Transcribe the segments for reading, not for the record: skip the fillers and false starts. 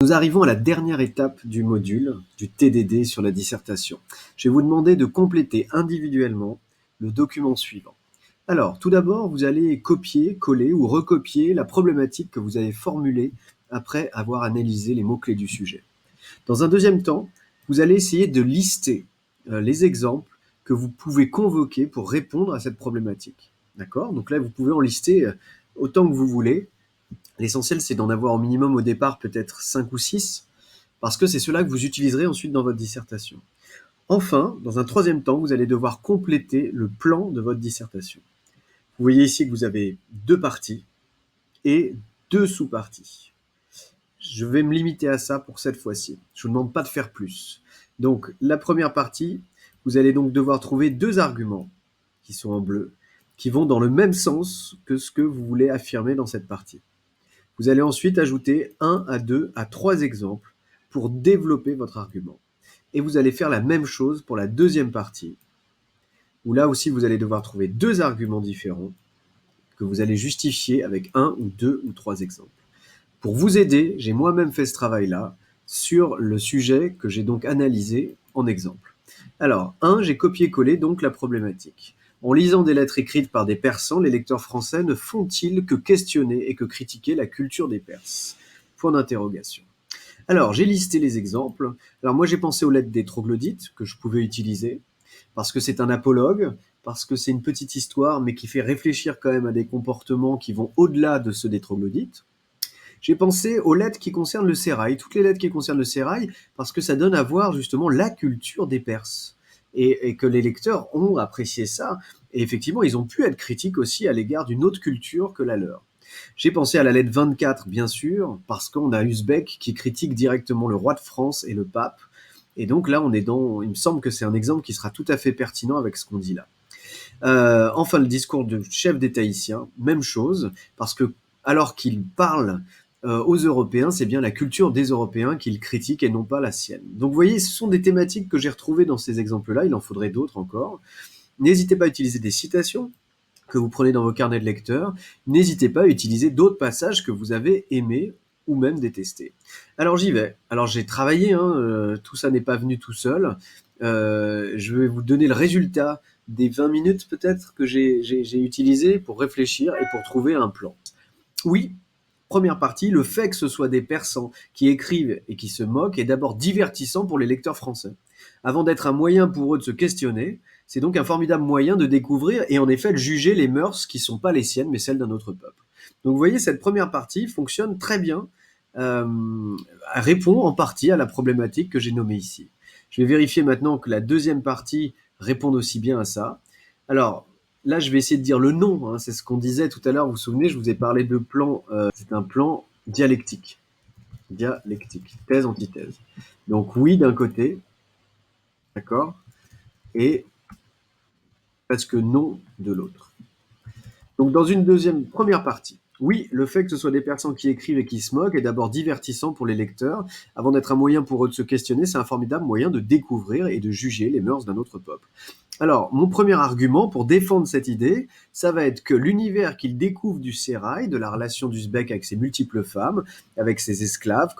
Nous arrivons à la dernière étape du module, du TDD sur la dissertation. Je vais vous demander de compléter individuellement le document suivant. Alors, tout d'abord, vous allez copier, coller ou recopier la problématique que vous avez formulée après avoir analysé les mots-clés du sujet. Dans un deuxième temps, vous allez essayer de lister les exemples que vous pouvez convoquer pour répondre à cette problématique. D'accord? Donc là, vous pouvez en lister autant que vous voulez. L'essentiel, c'est d'en avoir au minimum au départ peut-être 5 ou 6, parce que c'est cela que vous utiliserez ensuite dans votre dissertation. Enfin, dans un troisième temps, vous allez devoir compléter le plan de votre dissertation. Vous voyez ici que vous avez 2 parties et 2 sous-parties. Je vais me limiter à ça pour cette fois-ci. Je ne vous demande pas de faire plus. Donc, la première partie, vous allez donc devoir trouver 2 arguments qui sont en bleu, qui vont dans le même sens que ce que vous voulez affirmer dans cette partie. Vous allez ensuite ajouter 1 à 2 à 3 exemples pour développer votre argument. Et vous allez faire la même chose pour la deuxième partie, où là aussi vous allez devoir trouver 2 arguments différents que vous allez justifier avec 1 ou 2 ou 3 exemples. Pour vous aider, j'ai moi-même fait ce travail-là sur le sujet que j'ai donc analysé en exemple. Alors, 1, j'ai copié-collé donc la problématique. En lisant des lettres écrites par des Persans, les lecteurs français ne font-ils que questionner et que critiquer la culture des Perses? Point d'interrogation. Alors, j'ai listé les exemples. Alors moi, j'ai pensé aux lettres des troglodytes que je pouvais utiliser, parce que c'est un apologue, parce que c'est une petite histoire, mais qui fait réfléchir quand même à des comportements qui vont au-delà de ceux des troglodytes. J'ai pensé aux lettres qui concernent le sérail, toutes les lettres qui concernent le sérail, parce que ça donne à voir justement la culture des Perses. Et que les lecteurs ont apprécié ça. Et effectivement, ils ont pu être critiques aussi à l'égard d'une autre culture que la leur. J'ai pensé à la lettre 24, bien sûr, parce qu'on a Usbek qui critique directement le roi de France et le pape. Et donc là, on est dans. Il me semble que c'est un exemple qui sera tout à fait pertinent avec ce qu'on dit là. Enfin, le discours du chef d'État haïtien, même chose, parce que alors qu'il parle aux Européens, c'est bien la culture des Européens qu'il critique et non pas la sienne. Donc vous voyez, ce sont des thématiques que j'ai retrouvées dans ces exemples-là, il en faudrait d'autres encore. N'hésitez pas à utiliser des citations que vous prenez dans vos carnets de lecteurs. N'hésitez pas à utiliser d'autres passages que vous avez aimés ou même détestés. Alors j'y vais. Alors j'ai travaillé, hein, tout ça n'est pas venu tout seul. Je vais vous donner le résultat des 20 minutes peut-être que j'ai utilisé pour réfléchir et pour trouver un plan. Oui, première partie, le fait que ce soit des Persans qui écrivent et qui se moquent est d'abord divertissant pour les lecteurs français. Avant d'être un moyen pour eux de se questionner, c'est donc un formidable moyen de découvrir et en effet de juger les mœurs qui ne sont pas les siennes mais celles d'un autre peuple. Donc vous voyez, cette première partie fonctionne très bien, euh, répond en partie à la problématique que j'ai nommée ici. Je vais vérifier maintenant que la deuxième partie réponde aussi bien à ça. Alors, là, je vais essayer de dire le nom, hein, c'est ce qu'on disait tout à l'heure, vous vous souvenez, je vous ai parlé de plan, c'est un plan dialectique. Dialectique, thèse, antithèse. Donc oui d'un côté, d'accord, et presque non de l'autre. Donc dans une première partie, oui, le fait que ce soit des personnes qui écrivent et qui se moquent est d'abord divertissant pour les lecteurs. Avant d'être un moyen pour eux de se questionner, c'est un formidable moyen de découvrir et de juger les mœurs d'un autre peuple. Alors, mon premier argument pour défendre cette idée, ça va être que l'univers qu'il découvre du sérail, de la relation d'Uzbek avec ses multiples femmes, avec ses esclaves,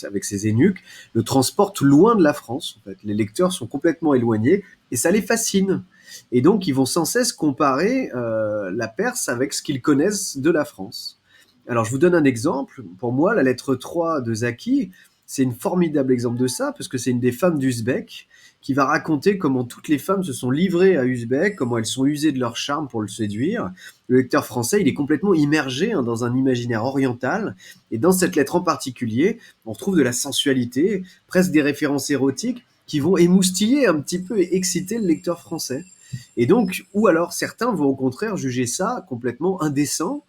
avec ses eunuques, le transporte loin de la France. En fait. Les lecteurs sont complètement éloignés et ça les fascine. Et donc, ils vont sans cesse comparer la Perse avec ce qu'ils connaissent de la France. Alors, je vous donne un exemple. Pour moi, la lettre 3 de Zaki, c'est un formidable exemple de ça, parce que c'est une des femmes d'Uzbek qui va raconter comment toutes les femmes se sont livrées à Uzbek, comment elles sont usées de leur charme pour le séduire. Le lecteur français, il est complètement immergé dans un imaginaire oriental, et dans cette lettre en particulier, on retrouve de la sensualité, presque des références érotiques, qui vont émoustiller un petit peu et exciter le lecteur français. Et donc, ou alors certains vont au contraire juger ça complètement indécent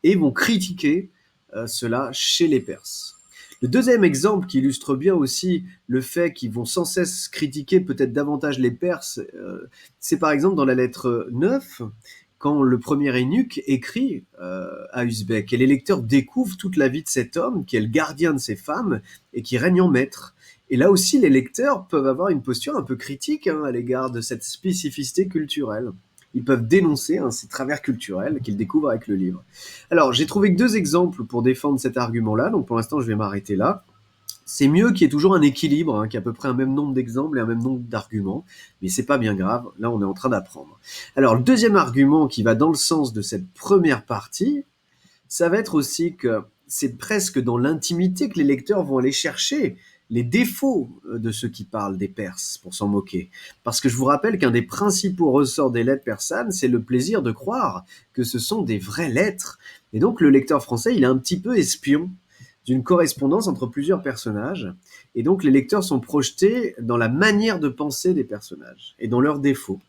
et vont critiquer cela chez les Perses. Le deuxième exemple qui illustre bien aussi le fait qu'ils vont sans cesse critiquer peut-être davantage les Perses, c'est par exemple dans la lettre 9, quand le premier eunuque écrit à Usbek, et les lecteurs découvrent toute la vie de cet homme, qui est le gardien de ses femmes, et qui règne en maître. Et là aussi, les lecteurs peuvent avoir une posture un peu critique à l'égard de cette spécificité culturelle. Ils peuvent dénoncer ces travers culturels qu'ils découvrent avec le livre. Alors, j'ai trouvé que 2 exemples pour défendre cet argument-là, donc pour l'instant, je vais m'arrêter là. C'est mieux qu'il y ait toujours un équilibre, hein, qu'il y ait à peu près un même nombre d'exemples et un même nombre d'arguments, mais c'est pas bien grave, là on est en train d'apprendre. Alors le deuxième argument qui va dans le sens de cette première partie, ça va être aussi que c'est presque dans l'intimité que les lecteurs vont aller chercher les défauts de ceux qui parlent des Perses pour s'en moquer. Parce que je vous rappelle qu'un des principaux ressorts des lettres persanes, c'est le plaisir de croire que ce sont des vraies lettres. Et donc le lecteur français, il est un petit peu espion d'une correspondance entre plusieurs personnages. Et donc les lecteurs sont projetés dans la manière de penser des personnages et dans leurs défauts.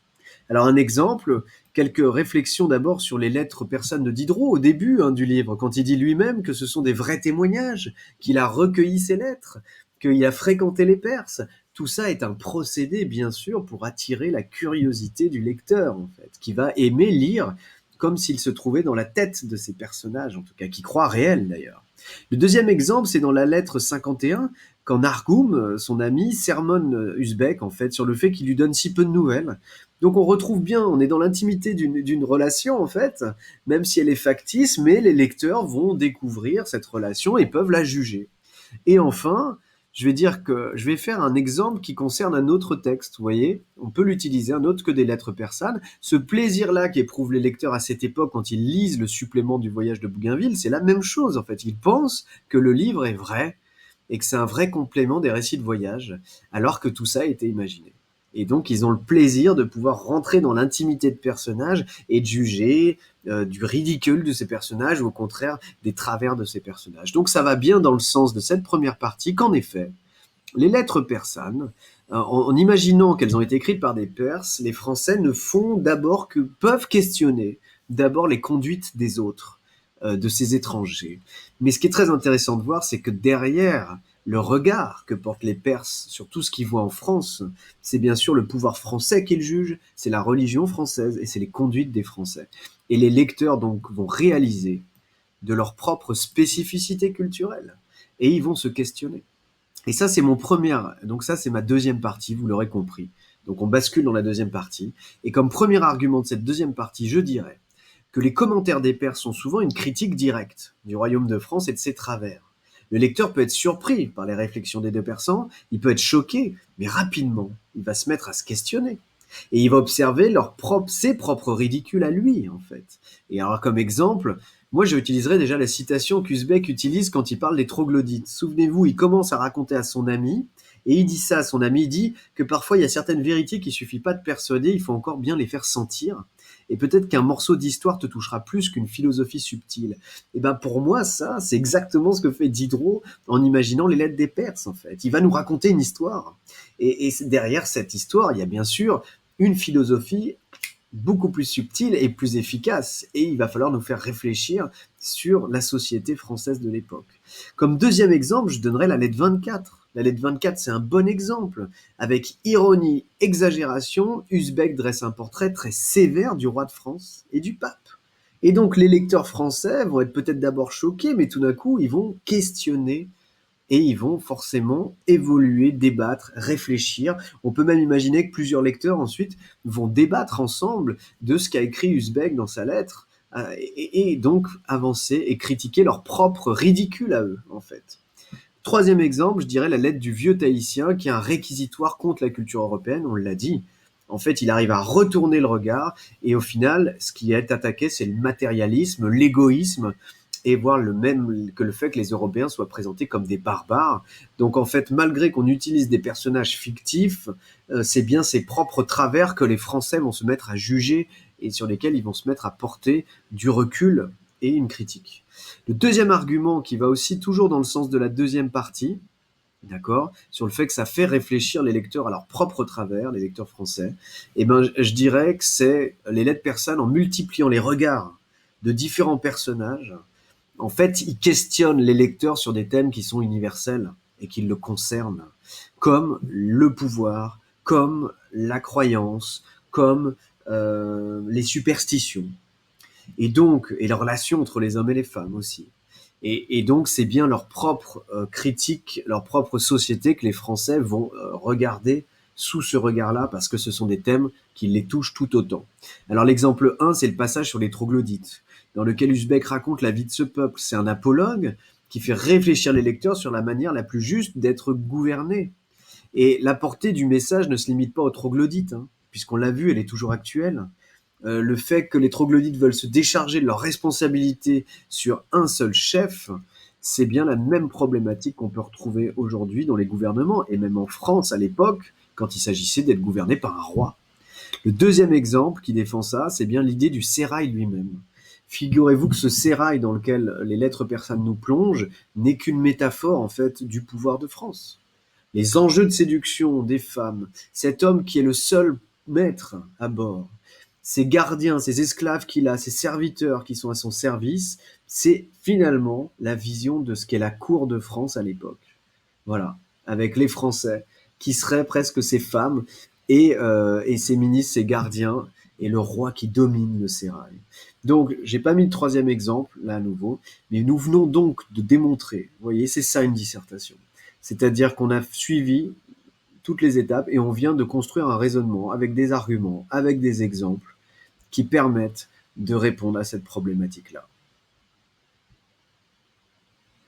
Alors un exemple, quelques réflexions d'abord sur les lettres persanes de Diderot au début du livre, quand il dit lui-même que ce sont des vrais témoignages, qu'il a recueilli ces lettres, qu'il a fréquenté les Perses. Tout ça est un procédé, bien sûr, pour attirer la curiosité du lecteur, en fait, qui va aimer lire comme s'il se trouvait dans la tête de ces personnages, en tout cas, qui croient réels d'ailleurs. Le deuxième exemple, c'est dans la lettre 51, quand Nargoum, son ami, sermonne Usbek, en fait, sur le fait qu'il lui donne si peu de nouvelles. Donc on retrouve bien, on est dans l'intimité d'une relation en fait, même si elle est factice, mais les lecteurs vont découvrir cette relation et peuvent la juger. Et enfin, je vais dire que je vais faire un exemple qui concerne un autre texte, vous voyez, on peut l'utiliser, un autre que des lettres persanes. Ce plaisir-là qu'éprouvent les lecteurs à cette époque quand ils lisent le supplément du voyage de Bougainville, c'est la même chose en fait. Ils pensent que le livre est vrai et que c'est un vrai complément des récits de voyage, alors que tout ça a été imaginé. Et donc, ils ont le plaisir de pouvoir rentrer dans l'intimité de personnages et de juger du ridicule de ces personnages ou au contraire des travers de ces personnages. Donc, ça va bien dans le sens de cette première partie qu'en effet, les lettres persanes, en imaginant qu'elles ont été écrites par des Perses, les Français ne font d'abord que peuvent questionner d'abord les conduites des autres, de ces étrangers. Mais ce qui est très intéressant de voir, c'est que derrière le regard que portent les Perses sur tout ce qu'ils voient en France, c'est bien sûr le pouvoir français qu'ils jugent, c'est la religion française et c'est les conduites des Français. Et les lecteurs donc vont réaliser de leur propre spécificité culturelle et ils vont se questionner. Et ça, c'est mon premier. Donc ça, c'est ma deuxième partie, vous l'aurez compris. Donc on bascule dans la deuxième partie. Et comme premier argument de cette deuxième partie, je dirais que les commentaires des pairs sont souvent une critique directe du royaume de France et de ses travers. Le lecteur peut être surpris par les réflexions des deux persans, il peut être choqué, mais rapidement, il va se mettre à se questionner. Et il va observer ses propres ridicules à lui, en fait. Et alors, comme exemple, moi, j'utiliserai déjà la citation qu'Uzbek utilise quand il parle des troglodytes. Souvenez-vous, il commence à raconter à son ami, et il dit ça à son ami, il dit que parfois il y a certaines vérités qu'il suffit pas de persuader, il faut encore bien les faire sentir. Et peut-être qu'un morceau d'histoire te touchera plus qu'une philosophie subtile. Et ben pour moi, ça, c'est exactement ce que fait Diderot en imaginant les lettres des Perses, en fait. Il va nous raconter une histoire. Et derrière cette histoire, il y a bien sûr une philosophie beaucoup plus subtile et plus efficace. Et il va falloir nous faire réfléchir sur la société française de l'époque. Comme deuxième exemple, je donnerai la lettre 24. La lettre 24, c'est un bon exemple. Avec ironie, exagération, Usbek dresse un portrait très sévère du roi de France et du pape. Et donc les lecteurs français vont être peut-être d'abord choqués, mais tout d'un coup, ils vont questionner et ils vont forcément évoluer, débattre, réfléchir. On peut même imaginer que plusieurs lecteurs ensuite vont débattre ensemble de ce qu'a écrit Usbek dans sa lettre et donc avancer et critiquer leur propre ridicule à eux, en fait. Troisième exemple, je dirais la lettre du vieux Tahitien, qui est un réquisitoire contre la culture européenne, on l'a dit. En fait, il arrive à retourner le regard, et au final, ce qui est attaqué, c'est le matérialisme, l'égoïsme, et voir le même que le fait que les Européens soient présentés comme des barbares. Donc en fait, malgré qu'on utilise des personnages fictifs, c'est bien ces propres travers que les Français vont se mettre à juger et sur lesquels ils vont se mettre à porter du recul et une critique. Le deuxième argument qui va aussi toujours dans le sens de la deuxième partie, d'accord, sur le fait que ça fait réfléchir les lecteurs à leur propre travers, les lecteurs français, et ben je dirais que c'est les lettres persanes en multipliant les regards de différents personnages. En fait, ils questionnent les lecteurs sur des thèmes qui sont universels et qui le concernent, comme le pouvoir, comme la croyance, comme les superstitions et donc et les relations entre les hommes et les femmes aussi. Et donc c'est bien leur propre critique, leur propre société que les Français vont regarder sous ce regard-là parce que ce sont des thèmes qui les touchent tout autant. Alors l'exemple 1, c'est le passage sur les troglodytes, dans lequel Usbek raconte la vie de ce peuple. C'est un apologue qui fait réfléchir les lecteurs sur la manière la plus juste d'être gouvernés. Et la portée du message ne se limite pas aux troglodytes, hein, puisqu'on l'a vu, elle est toujours actuelle. Le fait que les troglodytes veulent se décharger de leurs responsabilités sur un seul chef, c'est bien la même problématique qu'on peut retrouver aujourd'hui dans les gouvernements, et même en France à l'époque, quand il s'agissait d'être gouverné par un roi. Le deuxième exemple qui défend ça, c'est bien l'idée du sérail lui-même. Figurez-vous que ce sérail dans lequel les lettres persanes nous plongent n'est qu'une métaphore en fait du pouvoir de France. Les enjeux de séduction des femmes, cet homme qui est le seul maître à bord, ses gardiens, ses esclaves qu'il a, ses serviteurs qui sont à son service, c'est finalement la vision de ce qu'est la cour de France à l'époque. Voilà, avec les Français, qui seraient presque ces femmes, et ses ministres, ses gardiens, et le roi qui domine le sérail. Donc, j'ai pas mis de troisième exemple, là à nouveau, mais nous venons donc de démontrer, vous voyez, c'est ça une dissertation. C'est-à-dire qu'on a suivi toutes les étapes et on vient de construire un raisonnement avec des arguments, avec des exemples qui permettent de répondre à cette problématique-là.